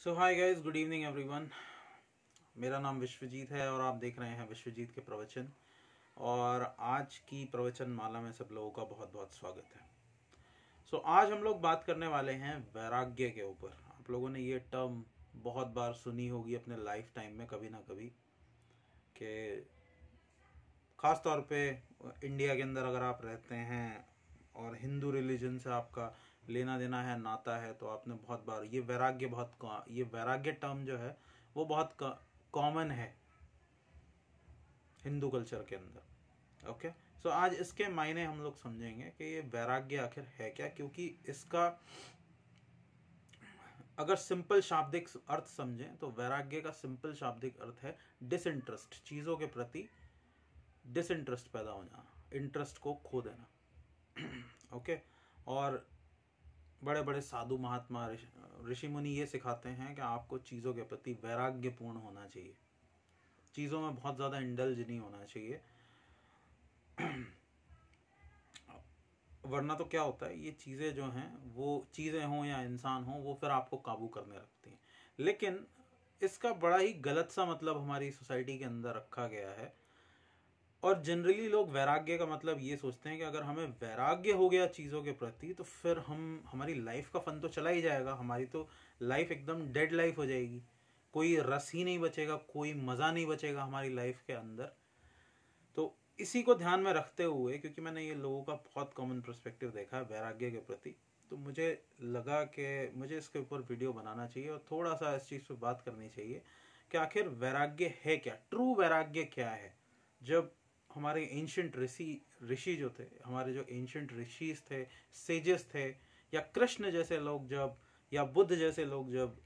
सो hi guys, good evening everyone. मेरा नाम विश्वजीत है और आप देख रहे हैं विश्वजीत के प्रवचन। और आज की प्रवचन माला में सब लोगों का बहुत बहुत स्वागत है। आज हम लोग बात करने वाले हैं वैराग्य के ऊपर। आप लोगों ने ये टर्म बहुत बार सुनी होगी अपने लाइफ टाइम में कभी ना कभी, कि ख़ास तौर पे इंडिया के अंदर अगर आप रहते हैं और हिंदू रिलीजन से आपका लेना देना है, नाता है, तो आपने बहुत बार ये वैराग्य टर्म जो है वो बहुत कॉमन है हिंदू कल्चर के अंदर। ओके, आज इसके मायने हम लोग समझेंगे कि ये वैराग्य आखिर है क्या, क्योंकि इसका अगर सिंपल शाब्दिक अर्थ समझें तो वैराग्य का सिंपल शाब्दिक अर्थ है डिसइंटरेस्ट, चीज़ों के प्रति डिसइंटरेस्ट पैदा हो जाना, इंटरेस्ट को खो देना। ओके, और बड़े बड़े साधु महात्मा ऋषि मुनि ये सिखाते हैं कि आपको चीज़ों के प्रति वैराग्यपूर्ण होना चाहिए, चीज़ों में बहुत ज़्यादा इंडल्ज नहीं होना चाहिए। वरना तो क्या होता है, ये चीज़ें जो हैं, वो चीज़ें हों या इंसान हों, वो फिर आपको काबू करने रखती हैं। लेकिन इसका बड़ा ही गलत सा मतलब हमारी सोसाइटी के अंदर रखा गया है। और जनरली लोग वैराग्य का मतलब ये सोचते हैं कि अगर हमें वैराग्य हो गया चीज़ों के प्रति तो फिर हमारी लाइफ का फन तो चला ही जाएगा, हमारी तो लाइफ एकदम डेड लाइफ हो जाएगी, कोई रस ही नहीं बचेगा, कोई मज़ा नहीं बचेगा हमारी लाइफ के अंदर। तो इसी को ध्यान में रखते हुए, क्योंकि मैंने ये लोगों का बहुत कॉमन पर्सपेक्टिव देखा है वैराग्य के प्रति, तो मुझे लगा कि मुझे इसके ऊपर वीडियो बनाना चाहिए और थोड़ा सा इस चीज़ पर बात करनी चाहिए कि आखिर वैराग्य है क्या, ट्रू वैराग्य क्या है। जब हमारे एंशिएंट ऋषि जो थे, हमारे जो एंशिएंट ऋषिज थे, सेजेस थे, या कृष्ण जैसे लोग जब, या बुद्ध जैसे लोग जब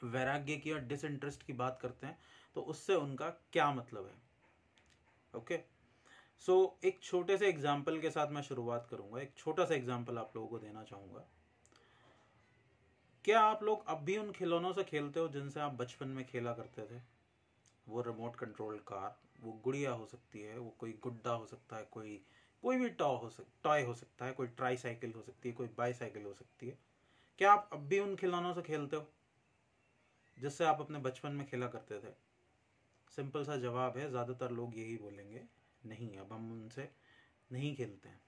वैराग्य की और डिसइंटरेस्ट की बात करते हैं तो उससे उनका क्या मतलब है। ओके, एक छोटे से एग्जाम्पल के साथ मैं शुरुआत करूंगा। एक छोटा सा एग्जाम्पल आप लोगों को देना चाहूंगा। क्या आप लोग अब भी उन खिलौनों से खेलते हो जिनसे आप बचपन में खेला करते थे? वो रिमोट कंट्रोल कार, वो गुड़िया हो सकती है, वो कोई गुड्डा हो सकता है, कोई भी टॉय हो सकता है, कोई ट्राई साइकिल हो सकती है, कोई बाईसाइकिल हो सकती है। क्या आप अब भी उन खिलौनों से खेलते हो जिससे आप अपने बचपन में खेला करते थे? सिंपल सा जवाब है, ज़्यादातर लोग यही बोलेंगे, नहीं, अब हम उनसे नहीं खेलते हैं।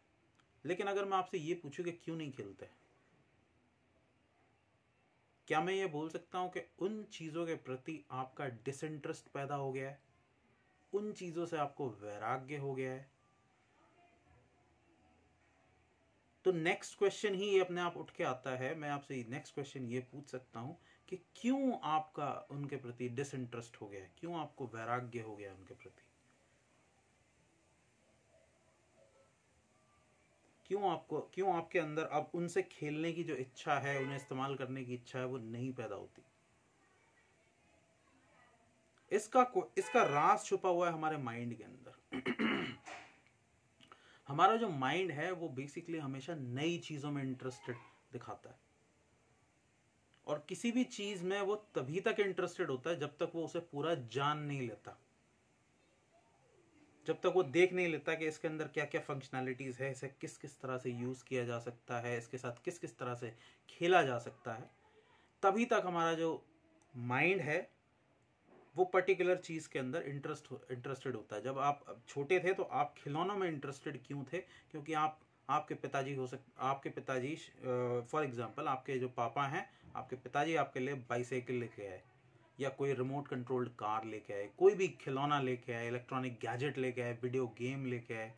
लेकिन अगर मैं आपसे ये पूछूं कि क्यों नहीं खेलते, क्या मैं ये बोल सकता हूं कि उन चीज़ों के प्रति आपका डिसइंटरेस्ट पैदा हो गया है, उन चीज़ों से आपको वैराग्य हो गया है? तो नेक्स्ट क्वेश्चन ही अपने आप उठ के आता है। मैं आपसे नेक्स्ट क्वेश्चन ये पूछ सकता हूं कि क्यों आपका उनके प्रति डिसइंटरेस्ट हो गया है, क्यों आपको वैराग्य हो गया उनके प्रति, क्यों आपके अंदर अब उनसे खेलने की जो इच्छा है, उन्हें इस्तेमाल करने की इच्छा है, वो नहीं पैदा होती? इसका राज छुपा हुआ है हमारे माइंड के अंदर। हमारा जो माइंड है वो बेसिकली हमेशा नई चीजों में इंटरेस्टेड दिखाता है, और किसी भी चीज में वो तभी तक इंटरेस्टेड होता है जब तक वो उसे पूरा जान नहीं लेता, जब तक वो देख नहीं लेता कि इसके अंदर क्या क्या फंक्शनैलिटीज है, इसे किस किस तरह से यूज किया जा सकता है, इसके साथ किस किस तरह से खेला जा सकता है। तभी तक हमारा जो माइंड है वो पर्टिकुलर चीज़ के अंदर इंटरेस्टेड होता है। जब आप छोटे थे तो आप खिलौनों में इंटरेस्टेड क्यों थे? क्योंकि आपके पिताजी फॉर एग्जांपल आपके जो पापा हैं, आपके पिताजी आपके लिए बाईसाइकिल लेके आए, या कोई रिमोट कंट्रोल्ड कार लेके आए, कोई भी खिलौना लेके आए, इलेक्ट्रॉनिक गैजेट लेके आए, वीडियो गेम लेके आए।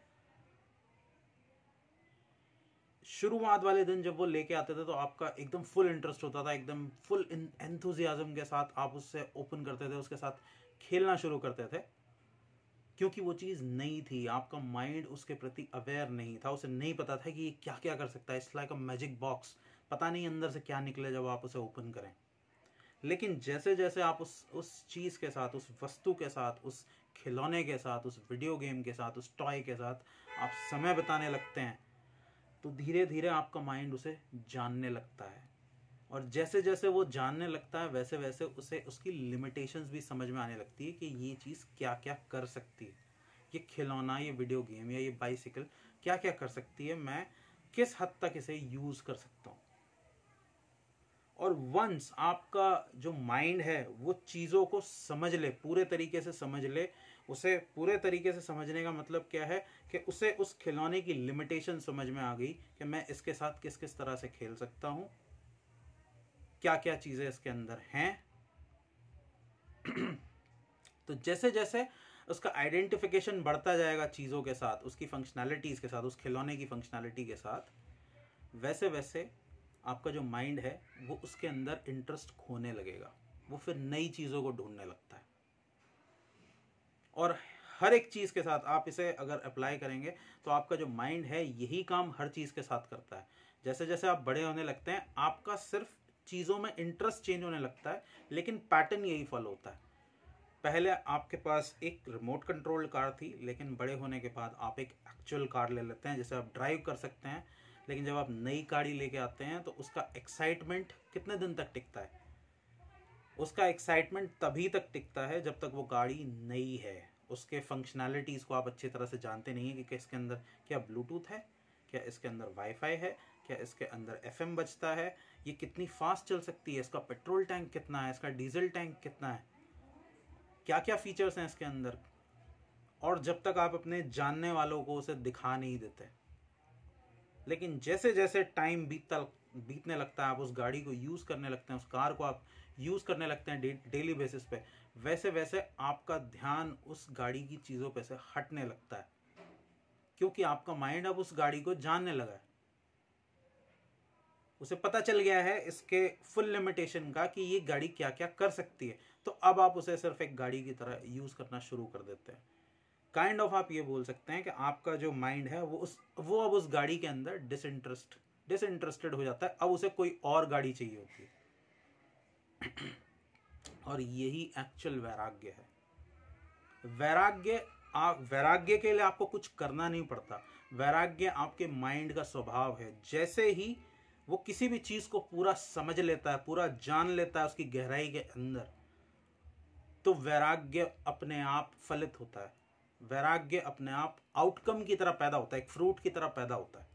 शुरुआत वाले दिन जब वो लेके आते थे तो आपका एकदम फुल इंटरेस्ट होता था, एकदम फुल एंथुजियाज्म के साथ आप उससे ओपन करते थे, उसके साथ खेलना शुरू करते थे, क्योंकि वो चीज़ नई थी, आपका माइंड उसके प्रति अवेयर नहीं था, उसे नहीं पता था कि ये क्या क्या कर सकता है। It's like a magic box, पता नहीं अंदर से क्या निकले जब आप उसे ओपन करें। लेकिन जैसे जैसे आप उस चीज़ के साथ, उस वस्तु के साथ, उस खिलौने के साथ, उस वीडियो गेम के साथ, उस टॉय के साथ आप समय बिताने लगते हैं, तो धीरे धीरे आपका माइंड उसे जानने लगता है, और जैसे जैसे वो जानने लगता है वैसे वैसे उसे उसकी लिमिटेशंस भी समझ में आने लगती है कि ये चीज़ क्या क्या कर सकती है, ये खिलौना, ये वीडियो गेम या ये बाइसिकल क्या क्या कर सकती है, मैं किस हद तक इसे यूज़ कर सकता हूँ। और वंस आपका जो माइंड है वो चीज़ों को समझ ले, पूरे तरीके से समझ ले, उसे पूरे तरीके से समझने का मतलब क्या है कि उसे उस खिलौने की लिमिटेशन समझ में आ गई कि मैं इसके साथ किस किस तरह से खेल सकता हूँ, क्या क्या चीज़ें इसके अंदर हैं। तो जैसे जैसे उसका आइडेंटिफिकेशन बढ़ता जाएगा चीज़ों के साथ, उसकी फंक्शनैलिटीज़ के साथ, उस खिलौने की फंक्शनैलिटी के साथ, वैसे वैसे आपका जो माइंड है वो उसके अंदर इंटरेस्ट खोने लगेगा, वो फिर नई चीज़ों को ढूंढने लगता है। और हर एक चीज़ के साथ आप इसे अगर अप्लाई करेंगे तो आपका जो माइंड है यही काम हर चीज़ के साथ करता है। जैसे जैसे आप बड़े होने लगते हैं आपका सिर्फ चीज़ों में इंटरेस्ट चेंज होने लगता है, लेकिन पैटर्न यही फॉलो होता है। पहले आपके पास एक रिमोट कंट्रोल्ड कार थी, लेकिन बड़े होने के बाद आप एक एक्चुअल कार ले लेते हैं जिसे आप ड्राइव कर सकते हैं। लेकिन जब आप नई गाड़ी लेके आते हैं तो उसका एक्साइटमेंट कितने दिन तक टिकता है? उसका एक्साइटमेंट तभी तक टिकता है जब तक वो गाड़ी नई है, उसके फंक्शनैलिटीज़ को आप अच्छी तरह से जानते नहीं हैं कि इसके अंदर क्या ब्लूटूथ है, क्या इसके अंदर वाईफाई है, क्या इसके अंदर एफएम बजता है, ये कितनी फास्ट चल सकती है, इसका पेट्रोल टैंक कितना है, इसका डीजल टैंक कितना है, क्या क्या फीचर्स हैं इसके अंदर। और जब तक आप अपने जानने वालों को उसे दिखा नहीं देते, लेकिन जैसे जैसे टाइम बीतने लगता है, आप उस गाड़ी को यूज़ करने लगते हैं, उस कार को आप यूज़ करने लगते हैं डेली बेसिस पे, वैसे वैसे आपका ध्यान उस गाड़ी की चीज़ों पे से हटने लगता है, क्योंकि आपका माइंड अब उस गाड़ी को जानने लगा है। उसे पता चल गया है इसके फुल लिमिटेशन का कि ये गाड़ी क्या क्या कर सकती है, तो अब आप उसे सिर्फ एक गाड़ी की तरह यूज़ करना शुरू कर देते हैं। काइंड ऑफ आप ये बोल सकते हैं कि आपका जो माइंड है वो अब उस गाड़ी के अंदर डिसइंटरेस्टेड हो जाता है, अब उसे कोई और गाड़ी चाहिए होती है। और यही एक्चुअल वैराग्य है। वैराग्य के लिए आपको कुछ करना नहीं पड़ता, वैराग्य आपके माइंड का स्वभाव है। जैसे ही वो किसी भी चीज को पूरा समझ लेता है, पूरा जान लेता है उसकी गहराई के अंदर, तो वैराग्य अपने आप फलित होता है, वैराग्य अपने आप आउटकम की तरह पैदा होता है, एक फ्रूट की तरह पैदा होता है।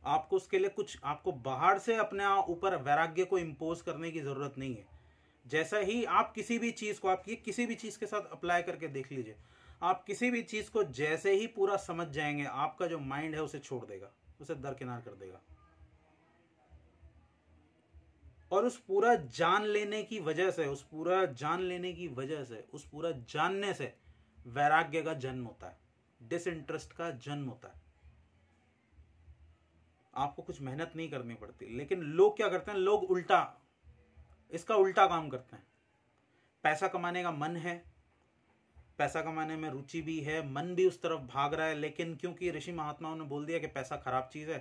आपको उसके लिए कुछ, आपको बाहर से अपने ऊपर वैराग्य को इम्पोज करने की जरूरत नहीं है। जैसा ही आप किसी भी चीज को, आप ये किसी भी चीज के साथ अप्लाई करके देख लीजिए, आप किसी भी चीज को जैसे ही पूरा समझ जाएंगे, आपका जो माइंड है उसे छोड़ देगा, उसे दरकिनार कर देगा। और उस पूरा जान लेने की वजह से, उस पूरा जानने से वैराग्य का जन्म होता है, डिसइंटरेस्ट का जन्म होता है। आपको कुछ मेहनत नहीं करनी पड़ती। लेकिन लोग क्या करते हैं, लोग इसका उल्टा काम करते हैं। पैसा कमाने का मन है, पैसा कमाने में रुचि भी है, मन भी उस तरफ भाग रहा है, लेकिन क्योंकि ऋषि महात्माओं ने बोल दिया कि पैसा खराब चीज है,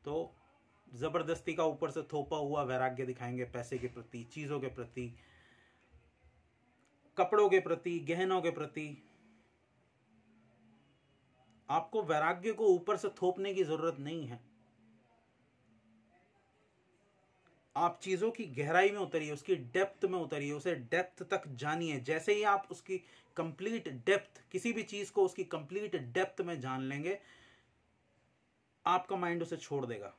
तो जबरदस्ती का ऊपर से थोपा हुआ वैराग्य दिखाएंगे पैसे के प्रति, चीजों के प्रति, कपड़ों के प्रति, गहनों के प्रति। आपको वैराग्य को ऊपर से थोपने की जरूरत नहीं है। आप चीजों की गहराई में उतरिए, उसकी डेप्थ में उतरिए, उसे डेप्थ तक जानिए। जैसे ही आप उसकी कंप्लीट डेप्थ, किसी भी चीज को उसकी कंप्लीट डेप्थ में जान लेंगे, आपका माइंड उसे छोड़ देगा।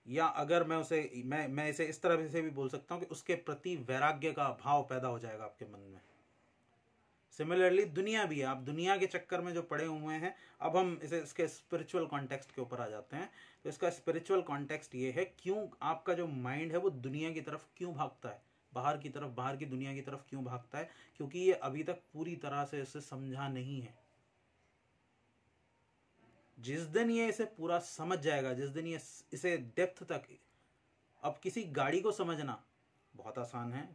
या अगर मैं इसे इस तरह से भी बोल सकता हूं कि उसके प्रति वैराग्य का भाव पैदा हो जाएगा आपके मन में। सिमिलरली दुनिया भी है, आप दुनिया के चक्कर में जो पड़े हुए हैं, अब हम इसके स्पिरिचुअल कॉन्टेक्स्ट के ऊपर आ जाते हैं। तो इसका स्पिरिचुअल कॉन्टेक्स्ट ये है, क्यों आपका जो माइंड है वो दुनिया की तरफ क्यों भागता है, बाहर की तरफ, बाहर की दुनिया की तरफ क्यों भागता है? क्योंकि ये अभी तक पूरी तरह से इसे समझा नहीं है। जिस दिन ये इसे पूरा समझ जाएगा, जिस दिन ये इसे डेप्थ तक, अब किसी गाड़ी को समझना बहुत आसान है,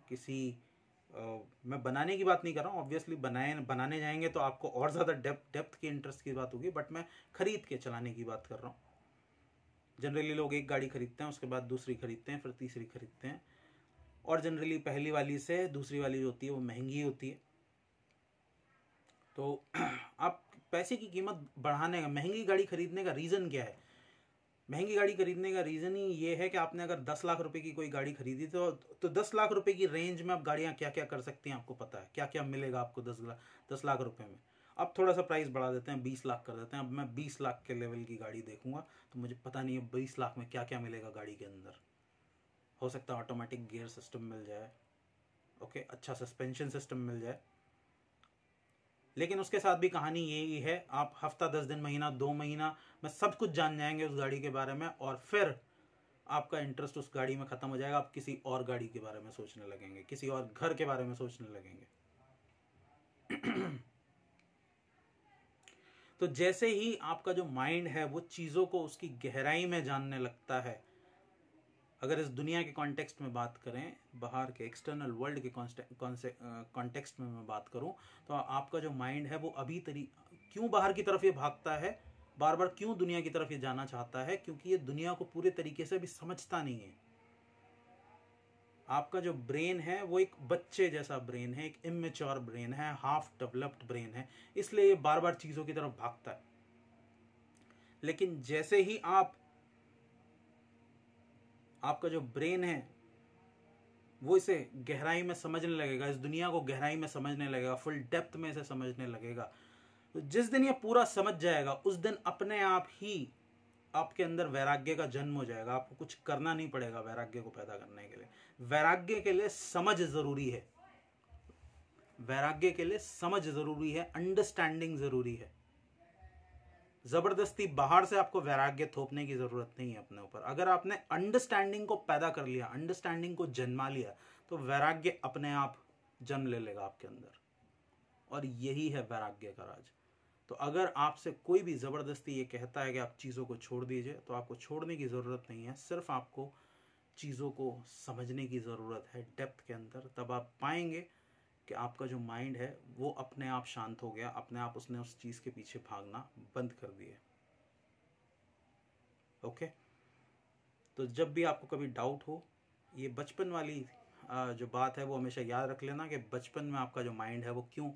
मैं बनाने की बात नहीं कर रहा हूँ, ऑब्वियसली बनाने जाएंगे तो आपको और ज़्यादा डेप्थ की इंटरेस्ट की बात होगी, बट मैं खरीद के चलाने की बात कर रहा हूँ। जनरली लोग एक गाड़ी खरीदते हैं, उसके बाद दूसरी खरीदते हैं, फिर तीसरी खरीदते हैं, और जनरली पहली वाली से दूसरी वाली जो होती है वो महंगी होती है। तो आप पैसे की कीमत बढ़ाने का, महंगी गाड़ी खरीदने का रीज़न क्या है? महंगी गाड़ी खरीदने का रीज़न ही ये है कि आपने अगर 10 लाख रुपए की कोई गाड़ी खरीदी तो 10 लाख रुपए की रेंज में अब गाड़ियाँ क्या क्या कर सकती हैं आपको पता है, क्या क्या मिलेगा आपको 10 लाख रुपए में। अब थोड़ा सा प्राइस बढ़ा देते हैं, 20 लाख कर देते हैं, अब मैं 20 लाख के लेवल की गाड़ी देखूंगा तो मुझे पता नहीं है 20 लाख में क्या क्या मिलेगा गाड़ी के अंदर। हो सकता है ऑटोमेटिक गियर सिस्टम मिल जाए, ओके, अच्छा सस्पेंशन सिस्टम मिल जाए, लेकिन उसके साथ भी कहानी यही है, आप हफ्ता 10 दिन महीना 2 महीना में सब कुछ जान जाएंगे उस गाड़ी के बारे में, और फिर आपका इंटरेस्ट उस गाड़ी में ख़त्म हो जाएगा, आप किसी और गाड़ी के बारे में सोचने लगेंगे, किसी और घर के बारे में सोचने लगेंगे। तो जैसे ही आपका जो माइंड है वो चीज़ों को उसकी गहराई में जानने लगता है, अगर इस दुनिया के कॉन्टेक्स्ट में बात करें, बाहर के एक्सटर्नल वर्ल्ड के कॉन्टेक्स्ट में मैं बात करूं, तो आपका जो माइंड है वो अभी क्यों बाहर की तरफ ये भागता है, बार बार क्यों दुनिया की तरफ ये जाना चाहता है, क्योंकि ये दुनिया को पूरे तरीके से अभी समझता नहीं है। आपका जो ब्रेन है वो एक बच्चे जैसा ब्रेन है, एक इमेच्योर ब्रेन है, हाफ डेवलप्ड ब्रेन है, इसलिए ये बार बार चीज़ों की तरफ भागता है। लेकिन जैसे ही आपका जो ब्रेन है वो इसे गहराई में समझने लगेगा, इस दुनिया को गहराई में समझने लगेगा, फुल डेप्थ में इसे समझने लगेगा, तो जिस दिन ये पूरा समझ जाएगा उस दिन अपने आप ही आपके अंदर वैराग्य का जन्म हो जाएगा। आपको कुछ करना नहीं पड़ेगा वैराग्य को पैदा करने के लिए। वैराग्य के लिए समझ जरूरी है, वैराग्य के लिए समझ जरूरी है, अंडरस्टैंडिंग जरूरी है। जबरदस्ती बाहर से आपको वैराग्य थोपने की जरूरत नहीं है अपने ऊपर। अगर आपने अंडरस्टैंडिंग को पैदा कर लिया, अंडरस्टैंडिंग को जन्मा लिया, तो वैराग्य अपने आप जन्म ले लेगा आपके अंदर, और यही है वैराग्य का राज। तो अगर आपसे कोई भी जबरदस्ती ये कहता है कि आप चीज़ों को छोड़ दीजिए, तो आपको छोड़ने की ज़रूरत नहीं है, सिर्फ आपको चीज़ों को समझने की ज़रूरत है डेप्थ के अंदर। तब आप पाएंगे कि आपका जो माइंड है वो अपने आप शांत हो गया, अपने आप उसने उस चीज़ के पीछे भागना बंद कर दिया। ओके, तो जब भी आपको कभी डाउट हो, ये बचपन वाली जो बात है वो हमेशा याद रख लेना कि बचपन में आपका जो माइंड है वो क्यों,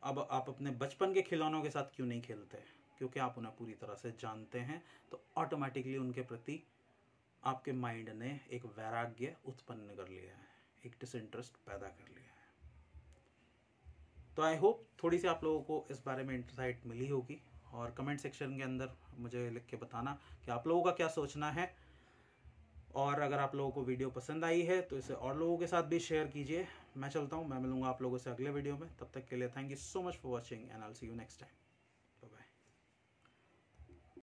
अब आप अपने बचपन के खिलौनों के साथ क्यों नहीं खेलते, क्योंकि आप उन्हें पूरी तरह से जानते हैं, तो ऑटोमेटिकली उनके प्रति आपके माइंड ने एक वैराग्य उत्पन्न कर लिया है, एक डिसइंटरेस्ट पैदा कर लिया है। तो आई होप थोड़ी सी आप लोगों को इस बारे में इंसाइट मिली होगी, और कमेंट सेक्शन के अंदर मुझे लिख के बताना कि आप लोगों का क्या सोचना है। और अगर आप लोगों को वीडियो पसंद आई है तो इसे और लोगों के साथ भी शेयर कीजिए। मैं चलता हूँ, मैं मिलूंगा आप लोगों से अगले वीडियो में। तब तक के लिए thank you so much for watching and I will see you next time.